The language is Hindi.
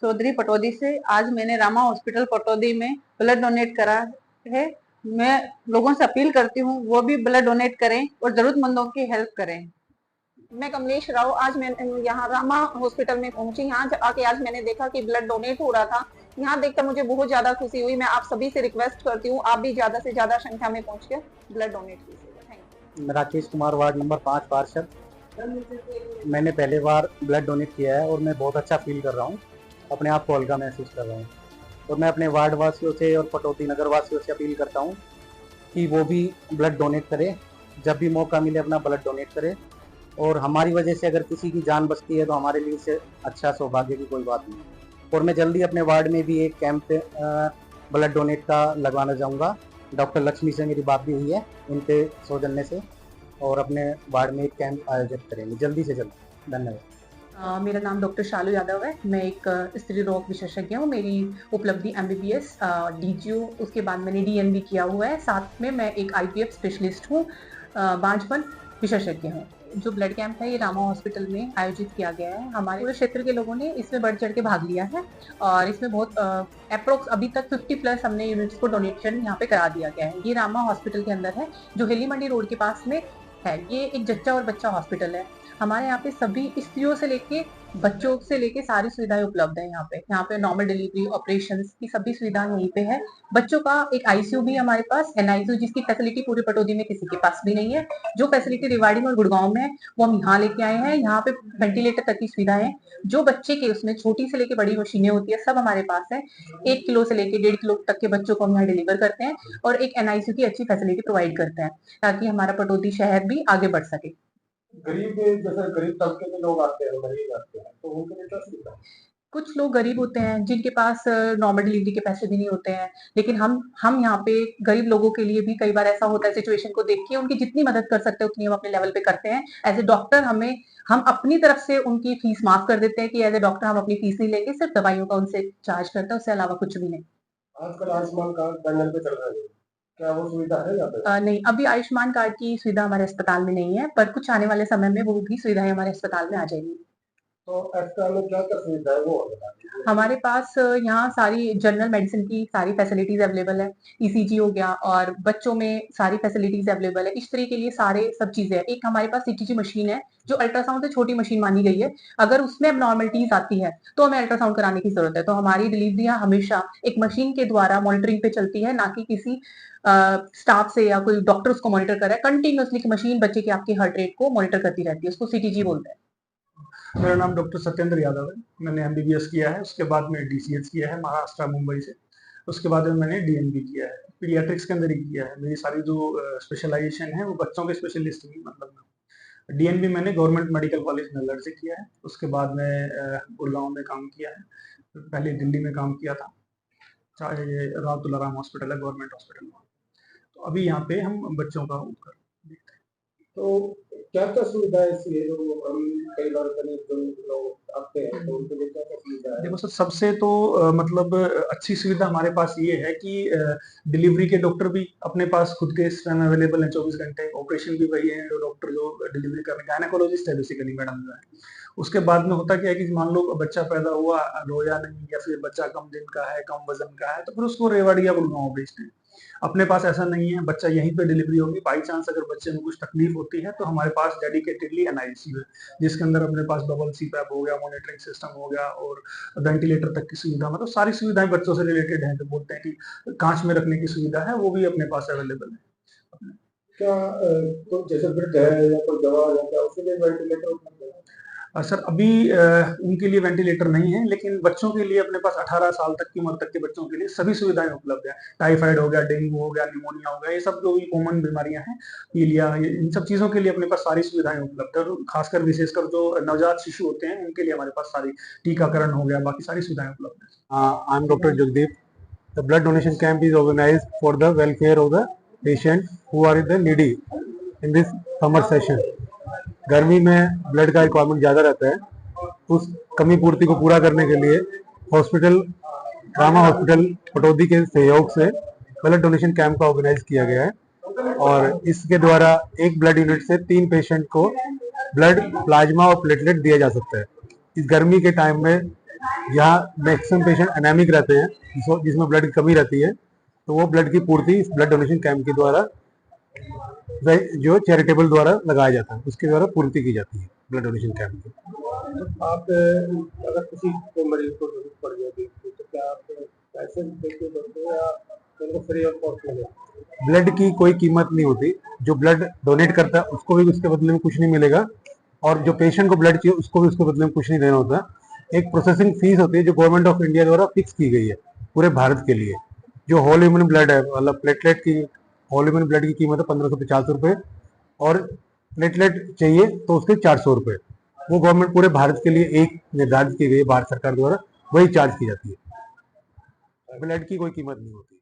चौधरी पटौदी से। आज मैंने रामा हॉस्पिटल पटौदी में ब्लड डोनेट करा है। मैं लोगों से अपील करती हूँ वो भी ब्लड डोनेट करें और जरूरतमंदों की हेल्प करें। मैं कमलेश राव आज मैं यहाँ रामा हॉस्पिटल में पहुंची। यहाँ आके आज मैंने देखा कि ब्लड डोनेट हो रहा था। यहाँ देखकर मुझे बहुत ज्यादा खुशी हुई। मैं आप सभी से रिक्वेस्ट करती हूँ आप भी ज्यादा से ज्यादा संख्या में पहुंच के ब्लड डोनेट कीजिएगा। Thank you. Rakesh Kumar, ward number 5 पार्षद। मैंने पहले बार ब्लड डोनेट किया है और मैं बहुत अच्छा फील कर रहा हूँ, अपने आप को हल्का महसूस कर रहा हूँ। और मैं अपने वार्ड वासियों से और पटौदी नगर वासियों से अपील करता हूँ कि वो भी ब्लड डोनेट करें, जब भी मौका मिले अपना ब्लड डोनेट करें। और हमारी वजह से अगर किसी की जान बचती है तो हमारे लिए इससे अच्छा सौभाग्य की कोई बात नहीं। और मैं जल्दी अपने वार्ड में भी एक कैंप ब्लड डोनेट का लगवाना चाहूँगा। डॉक्टर लक्ष्मी से मेरी बात भी हुई है, उनके सौजन्य से, और अपने वार्ड में एक कैंप आयोजित करेंगे जल्दी से जल्दी। धन्यवाद। मेरा नाम डॉक्टर शालू यादव है। मैं एक स्त्री रोग विशेषज्ञ हूँ। मेरी उपलब्धि MBBS DGO, उसके बाद मैंने DN भी किया हुआ है। साथ में मैं एक IVF स्पेशलिस्ट हूँ, बांझपन विशेषज्ञ हूँ। जो ब्लड कैंप है ये रामा हॉस्पिटल में आयोजित किया गया है। हमारे पूरे क्षेत्र के लोगों ने इसमें बढ़ चढ़ के भाग लिया है और इसमें बहुत अप्रोक्स अभी तक 50+ हमने यूनिट्स को डोनेशन यहाँ पे करा दिया गया है। ये रामा हॉस्पिटल के अंदर है जो हेली मंडी रोड के पास में है। ये एक जच्चा और बच्चा हॉस्पिटल है। हमारे यहाँ पे सभी स्त्रियों से लेके बच्चों से लेके सारी सुविधाएं उपलब्ध है। यहाँ पे नॉर्मल डिलीवरी, ऑपरेशंस की सभी सुविधाएं यहीं पे है। बच्चों का एक ICU भी हमारे पास, NICU, जिसकी फैसिलिटी पूरी पटौदी में किसी के पास भी नहीं है। जो फैसिलिटी रेवाड़ी में और गुड़गांव में है वो हम यहाँ लेके आए हैं। यहाँ पे वेंटिलेटर तक की सुविधाएं है। जो बच्चे के उसमें छोटी से लेके बड़ी मशीनें होती है सब हमारे पास है। 1 किलो से लेके 1.5 किलो तक के बच्चों को हम यहाँ डिलीवर करते हैं और एक NICU की अच्छी फैसिलिटी प्रोवाइड करते हैं ताकि हमारा पटौदी शहर भी आगे बढ़ सके। गरीब तबके के लोग आते हैं, गरीब आते हैं, तो उनके लिए क्या सुविधा? कुछ लोग गरीब होते हैं जिनके पास नॉर्मल डिलीवरी के पैसे भी नहीं होते हैं, लेकिन हम यहाँ पे गरीब लोगों के लिए भी कई बार ऐसा होता है, सिचुएशन को देख के उनकी जितनी मदद कर सकते हैं उतनी हम अपने लेवल पे करते हैं। एज ए डॉक्टर हम अपनी तरफ से उनकी फीस माफ कर देते हैं कि एज ए डॉक्टर हम अपनी फीस नहीं लेंगे, सिर्फ दवाइयों का उनसे चार्ज करते हैं, उससे अलावा कुछ भी नहीं। आजकल आयुष्मान कार्ड पैनल पे चल रहा है, क्या वो सुविधा है यहाँ पे? नहीं, अभी आयुष्मान कार्ड की सुविधा हमारे अस्पताल में नहीं है, पर कुछ आने वाले समय में वो भी सुविधाएं हमारे अस्पताल में आ जाएगी। तो अस्पताल में क्या क्या सुविधा है वो बता दीजिए। हमारे पास यहाँ सारी जनरल मेडिसिन की सारी फैसिलिटीज अवेलेबल है। ECG हो गया और बच्चों में सारी फैसिलिटीज अवेलेबल है। स्त्री के लिए सारे सब चीजें है। एक हमारे पास CTG मशीन है जो अल्ट्रासाउंड से छोटी मशीन मानी गई है। अगर उसमें एबनॉर्मलिटीज आती है तो हमें अल्ट्रासाउंड कराने की जरूरत है। तो हमारी डिलीवरियां हमेशा एक मशीन के द्वारा मॉनिटरिंग पे चलती है, ना कि किसी स्टाफ से या कोई डॉक्टर उसको मॉनिटर कर रहा है। कंटिन्यूअसली मशीन बच्चे के आपके हार्ट रेट को मॉनिटर करती रहती है, उसको CTG बोलते हैं। मेरा नाम डॉक्टर सत्येंद्र यादव है। मैंने MBBS किया है, उसके बाद में DCH किया है महाराष्ट्र मुंबई से, उसके बाद में मैंने DN भी किया है, पीडियाट्रिक्स के अंदर ही किया है। मेरी सारी जो स्पेशलाइजेशन है वो बच्चों के स्पेशलिस्ट की मतलब DN भी मैंने गवर्नमेंट मेडिकल कॉलेज नल्लड़ से किया है। उसके बाद में गुड़गांव में काम किया है, पहले दिल्ली में काम किया था, चाहे ये राव तुलाराम हॉस्पिटल है गवर्नमेंट हॉस्पिटल में। तो अभी यहाँ पे हम बच्चों का देखते हैं। तो क्या क्या सुविधा है इसलिए जो हम कई बार जो लोग आते हैं तो उनके लिए क्या क्या सुविधा है? देखो सर, सबसे तो मतलब अच्छी सुविधा हमारे पास ये है कि डिलीवरी के डॉक्टर भी अपने पास खुद के इस टाइम अवेलेबल है 24 घंटे। ऑपरेशन भी वही है, डॉक्टर जो डिलीवरी करने, गायनेकोलॉजिस्ट है बेसिकली मैडम जो है। उसके बाद में होता क्या है कि मान लो बच्चा पैदा हुआ, रोया नहीं, या फिर बच्चा कम दिन का है, कम वजन का है, तो फिर उसको रेवाड़ी या गुड़गांव भेजते हैं। अपने पास ऐसा नहीं है, बच्चा यहीं पे डिलीवरी होगी। बाई चांस अगर बच्चे में कुछ तकलीफ होती है तो हमारे पास डेडिकेटेडली NICU है, जिसके अंदर अपने पास डबल CPAP हो गया, मॉनिटरिंग सिस्टम हो गया और वेंटिलेटर तक की सुविधा, मतलब सारी सुविधाएं बच्चों से रिलेटेड है। जो बोलते हैं कि कांच में रखने की सुविधा है वो भी अपने पास अवेलेबल है। क्या तो जैसे वृद्ध है या कोई दवा या क्या उसके लिए वेंटिलेटर उपलब्ध है? सर अभी उनके लिए वेंटिलेटर नहीं है, लेकिन बच्चों के लिए अपने पास 18 साल तक की उम्र तक के बच्चों के लिए सभी सुविधाएं उपलब्ध है। टाइफाइड हो गया, डेंगू हो गया, निमोनिया हो गया, ये सब जो भी कॉमन बीमारियां हैं, पीलिया, इन सब चीजों के लिए अपने पास सारी सुविधाएं उपलब्ध है। और खासकर विशेषकर जो नवजात शिशु होते हैं उनके लिए हमारे पास सारी टीकाकरण हो गया, बाकी सारी सुविधाएं उपलब्ध है। I am doctor Jagdeep. The blood donation camp is organised for the welfare of the patient who are in the needy in this summer session. गर्मी में ब्लड का रिक्वायरमेंट ज़्यादा रहता है, उस कमी पूर्ति को पूरा करने के लिए रामा हॉस्पिटल पटौदी के सहयोग से ब्लड डोनेशन कैंप का ऑर्गेनाइज किया गया है। और इसके द्वारा एक ब्लड यूनिट से 3 पेशेंट को ब्लड, प्लाज्मा और प्लेटलेट दिया जा सकता है। इस गर्मी के टाइम में यहाँ मैक्सिमम पेशेंट एनेमिक रहते हैं, जिसमें ब्लड की कमी रहती है, तो वो ब्लड की पूर्ति इस ब्लड डोनेशन कैंप के द्वारा जो चैरिटेबल द्वारा लगाया जाता है उसके द्वारा पूर्ति की जाती है ब्लड डोनेशन कैंप की। आप अगर किसी को मरीज को जरूरत पड़ जाती है तो क्या आप पैसे देके करते हो या उनको फ्री ऑफ कॉस्ट मिले? ब्लड की कोई कीमत नहीं होती, जो ब्लड डोनेट करता है उसको भी उसके बदले में कुछ नहीं मिलेगा, और जो पेशेंट को ब्लड चाहिए उसको भी उसके बदले में कुछ नहीं देना होता। एक प्रोसेसिंग फीस होती है जो गवर्नमेंट ऑफ इंडिया द्वारा फिक्स की गई है पूरे भारत के लिए। जो होल ह्यूमन ब्लड है, मतलब प्लेटलेट की, होल ह्यूमन ब्लड की कीमत है 1550 रुपये, और प्लेटलेट चाहिए तो उसके 400 रुपये। वो गवर्नमेंट पूरे भारत के लिए एक निर्धारित की गई है भारत सरकार द्वारा, वही चार्ज की जाती है। ब्लड की कोई कीमत नहीं होती।